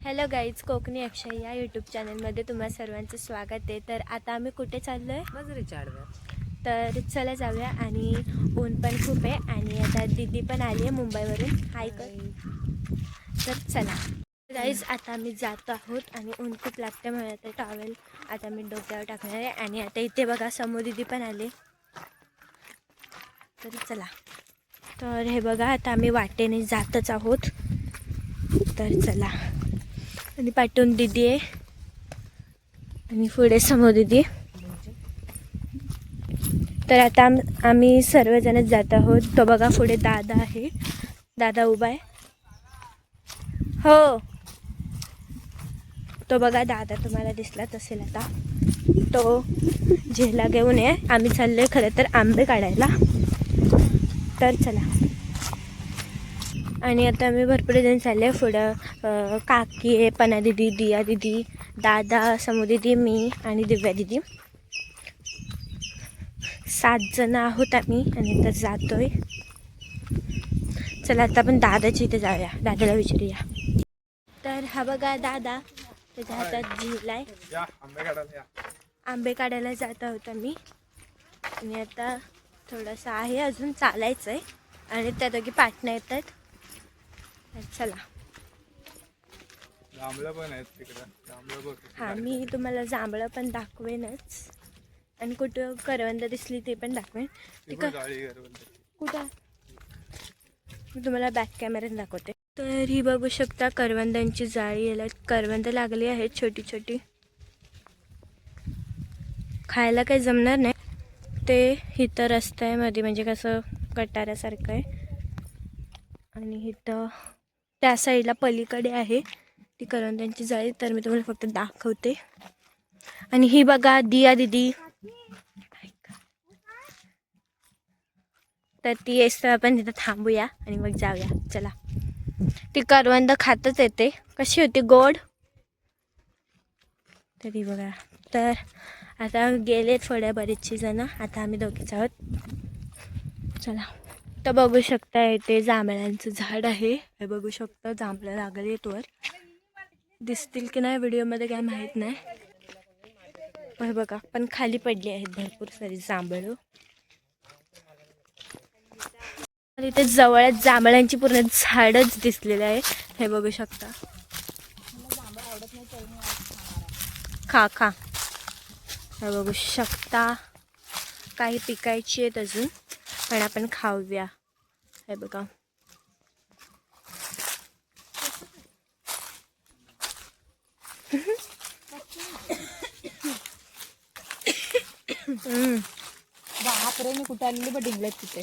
Hello guys, Konkani अक्षय या YouTube चॅनलमध्ये तुम्हा सर्वांचं स्वागत आहे. तर आता आम्ही कुठे चाललो आहे? मजुरीच्या आडव्यात. तर चला जाऊया. आणि ऊन पण खूप आहे आणि आता दीदी पण आली आहे मुंबईवरून. हाय कर. तर चला गाईज, आता आम्ही जात आहोत आणि ऊन खूप लागते म्हणून तर टॉवेल आता मी डोक्यावर टाकणार आहे. आणि आता इथे बघा समोर दीदी पण आले. तर चला. तर हे बघा, आता आम्ही वाटेने जातच आहोत. तर चला. आणि पाठवून दीदी आहे आणि पुढे समोर दीदी. तर आता आम्ही सर्वजणच जात आहोत. तो बघा पुढे दादा आहे, दादा उभा आहे. हो, तो बघा दादा तुम्हाला दिसलाच असेल. आता तो झेला घेऊन आहे. आम्ही चाललोय खरं तर आंबे काढायला. तर चला. आणि आता आम्ही भरपूर जण चालले. पुढं काकी आहे, पना दिदी, दिया दिदी, दादा, समू दिदी, मी आणि दिव्या दिदी. 7 जण आहोत आम्ही आणि तर जातोय. चला आता आपण दादाच्या इथे जाऊया, दादाला विचारूया. तर हा बघा दादा, त्याच्या हातात झिलाय. आंबे काढायला जात आहोत आम्ही. आणि आता थोडंसं आहे, अजून चालायचं आहे. आणि त्या दोघी पाटणं येतात. चला. जांभळं पण आहेत तिकडं. हां, मी तुम्हाला जांभळं पण दाखवेनच. आणि कुठं करवंद दिसली ते पण दाखवेन. कुठं मी तुम्हाला बॅक कॅमेऱ्याने दाखवते. तर ही बघू शकता करवंदांची जाळी. याला करवंद लागली आहेत छोटी छोटी. खायला काही जमणार नाही ते. इथं रस्त्यामध्ये म्हणजे कसं गटारासारखं आहे. आणि इथं त्या साईडला पलीकडे आहे ती करवंदांची जाळी. तर मी तुम्हाला फक्त दाखवते. आणि ही बघा दिया दिदी. तर ती येस, आपण तिथं थांबूया आणि मग जाऊया. चला. ती करवंद खातच येते. कशी होती? गोड. तरी बघा. तर आता गेले थोड्या बरेचशी जण. आता आम्ही दोघीच आहोत. चला. तर बघू शकता इथे जांभळांचं झाड आहे. हे बघू शकता जांभळं लागले आहेत वर. दिसतील की नाही व्हिडिओमध्ये काय माहीत नाही. पण बघा, पण खाली पडली आहेत भरपूर सारी जांभळं. आणि इथे जवळच जांभळांची पूर्ण झाडच दिसलेलं आहे. हे बघू शकता. खा खा. हे बघू शकता काही पिकायची आहेत अजून, पण आपण खाऊया. हे बघा. बापरे, मी कुठे आलेली बट इंग्लिश तिथे.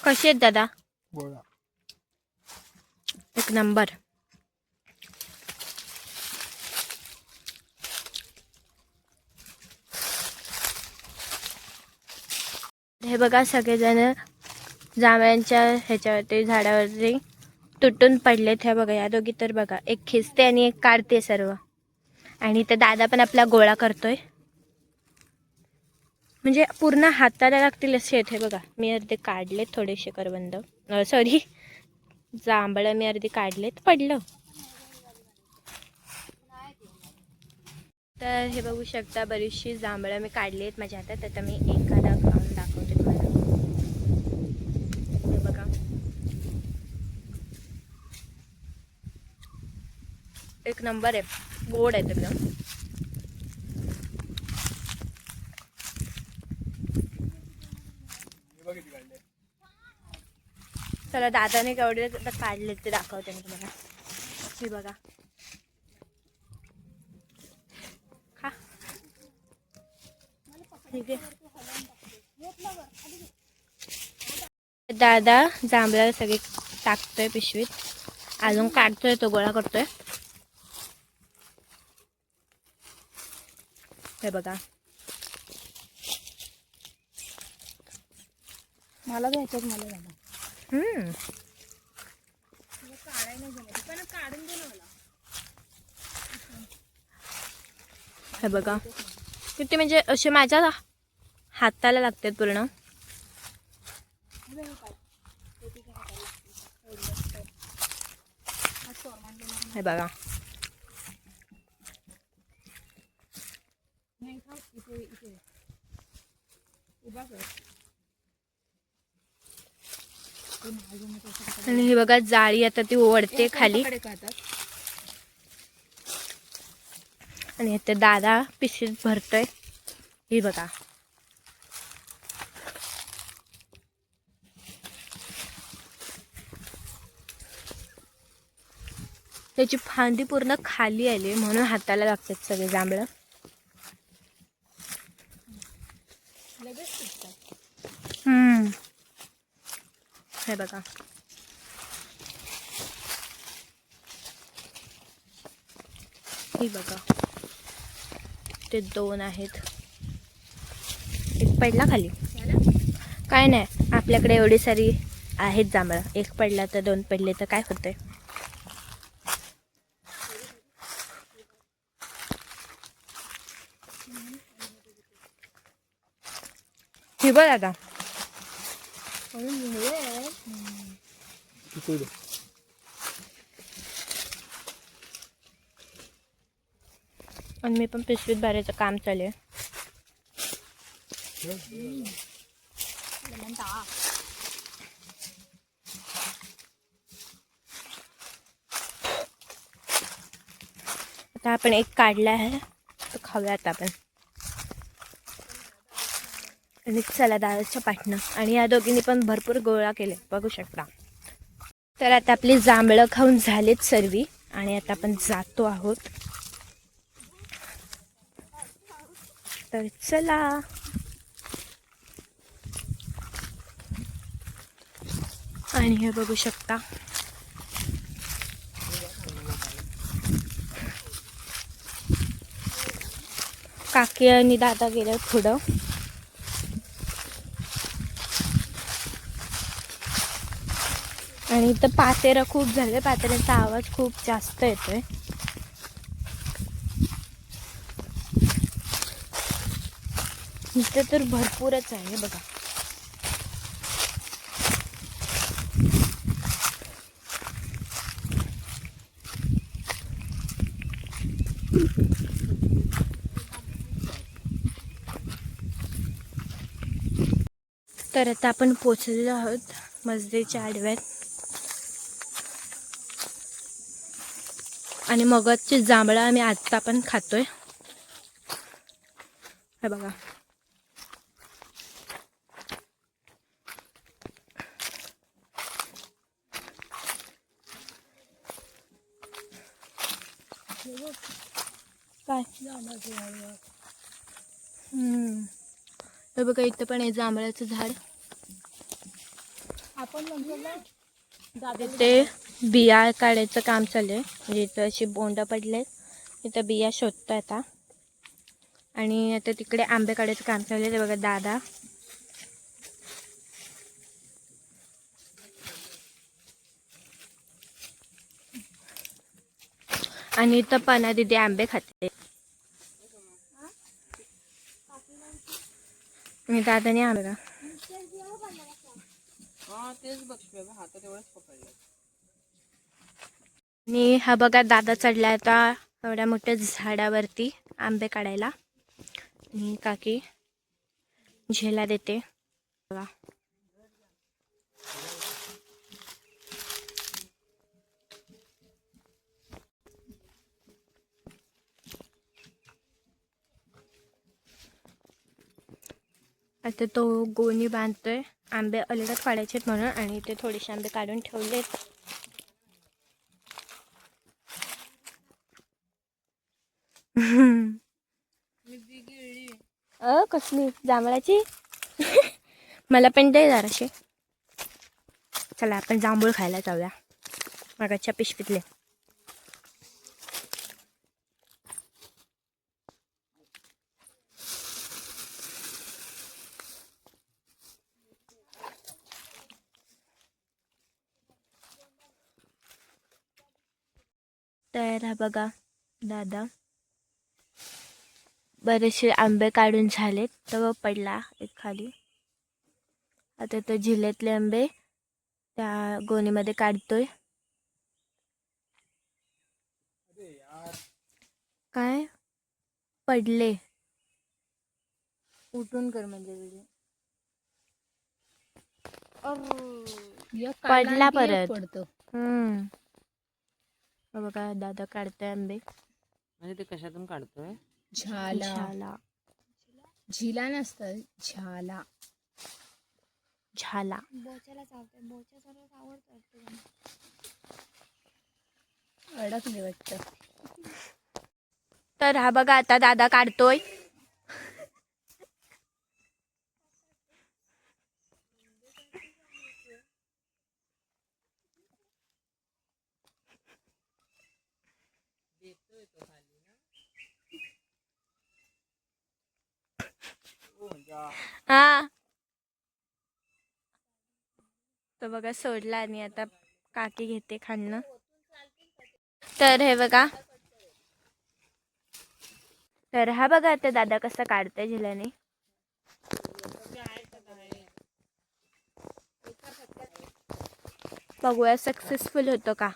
कसे आहेत दादा? बोला. एक नंबर. हे बघा सगळेजण जांभळांच्या ह्याच्यावरती झाडावरती तुटून पडलेत. हे बघा, या दोघी तर बघा, एक खिचते आणि एक काढते सर्व. आणि तर दादा पण आपला गोळा करतोय. म्हणजे पूर्ण हाताला लागतील असे आहेत. हे बघा, मी अर्धे काढलेत थोडेसे करवंद, सॉरी जांभळं मी अर्धे काढलेत. पडलं. तर हे बघू शकता बरीचशी जांभळं मी काढली आहेत माझ्या हातात. आता मी एखादा खाऊन दाखवते तुम्हाला. हे बघा, एक नंबर आहे, गोड आहे एकदम. चला, दादाने केवढे काढले ते दाखवते मी तुम्हाला. हे बघा, खा. ठीक आहे. दादा जांभळा सगळे टाकतोय पिशवीत. अजून काढतोय, तो गोळा करतोय. हे बघा. मला घ्यायचं, मला झालं. हे बघा किती, म्हणजे असे माझ्या हाताला लागतात पूर्ण. हे बघा. आणि हे बघा जाळी आता ती ओढते खाली. आणि इथे दादा पिशवीत भरतोय. ही बघा. त्याची फांदी पूर्ण खाली आली म्हणून हाताला लागतात सगळे जांभळं. हे बघा. ही बघा ते 2 आहेत. एक पडला खाली. काय नाही, आपल्याकडे एवढी सारी आहेत जांभळं. एक पडला तर 2 पडले तर काय होतंय. हे बघ आता. आणि मी पण पिशवीत भरायचं काम चालू आहे. आता आपण एक काढला आहे तो खाऊयात आपण. आणि चला दादाच्या पाठनं. आणि या दोघींनी पण भरपूर गोळा केले बघू शकता. तर आता आपली जांभळं खाऊन झालेत सर्वी. आणि आता आपण जातो आहोत. तर चला. आणि हे बघू शकता काकी आणि दादा गेले पुढं. आणि इथं पातेरं खूप झाले. पातेऱ्यांचा आवाज खूप जास्त येतोय. इथं तर भरपूरच आहे बघा. तर आता आपण पोचलेलो आहोत मस्जिदच्या आडव्यात. आणि मगजची जांभळं आम्ही आत्ता पण खातोय. हे बघा. काय हे बघा इथं पण आहे जांभळाचं झाड. ते बिया काढायचं काम चालू आहे. म्हणजे इथं अशी बोंड पडले. इथं बिया शोधतो आता. आणि आता तिकडे आंबे काढायचं काम चालू आहे. ते बघा दादा. आणि इथं पना दिदी आंबे खाते. आणि दादाने आंबे का आणि हा बघा दादा चढला आता एवढ्या मोठ्या झाडावरती आंबे काढायला. आणि काकी झेला देते बघा. आता तो गोणी बांधतोय. आंबे अलगद काढायचे म्हणून. आणि ते थोडेसे आंबे काढून ठेवलेत. कसली जांभळाची. मला पण दे जराशी. चला आपण जांभूळ खायला जाऊया मगाच्या पिशवीतले. तर हा बघा दादा बरेचसे आंबे काढून झालेत. तर पडला एक खाली. आता तो जिल्ह्यातले आंबे त्या गोणीमध्ये काढतोय. काय पडले. उठून कर म्हणजे व्हिडिओ. पडला परत. पडतो. बघा दादा काढतोय आंबे. म्हणजे ते कशातून काढतोय? झाला झिला नसतं, झाला. झाला. अडकले वाटतं. तर हा बघा आता दादा काढतोय. हा तो बघा सोडला आणि आता काकी घेते खाणं. तर हे बघा. तर हा बघा आता दादा कसं काढतोय झिल्याने. बघूया सक्सेसफुल होतो का.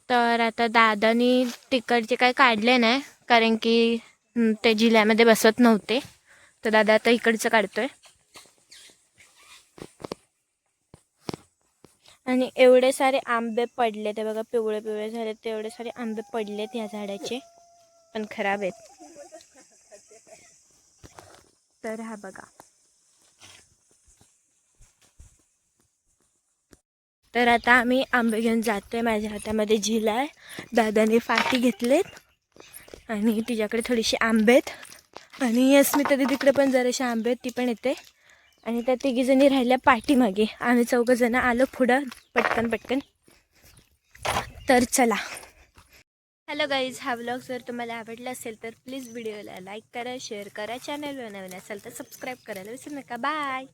तर आता दादानी तिकडचे काय काढले नाही कारण की ते जिल्ह्यामध्ये बसत नव्हते. तर दादा आता इकडचं काढतोय. आणि एवढे सारे आंबे पडले ते बघा, पिवळे पिवळे झाले. ते एवढे सारे आंबे पडलेत ह्या झाडाचे, पण खराब आहेत. तर हा बघा. तर आता आम्ही आंबे घेऊन जातोय. माझ्या हातामध्ये झिला आहे. दादाने फाटी घेतलेत आणि तिच्याकडे थोडीशी आंबे आहेत आणि अस्मिता तिकडे पण जराशे आंबे आहेत, ती पण येते. आणि त्या तिघीजणी राहिल्या पाठीमागे. आम्ही 4 जण आलो पुढं पटकन. तर चला. हॅलो गाईज, हा व्लॉग जर तुम्हाला आवडला असेल तर प्लीज व्हिडिओला लाईक करा, शेअर करा. चॅनलवर नवीन असेल तर सबस्क्राईब करायला विसरू नका. बाय.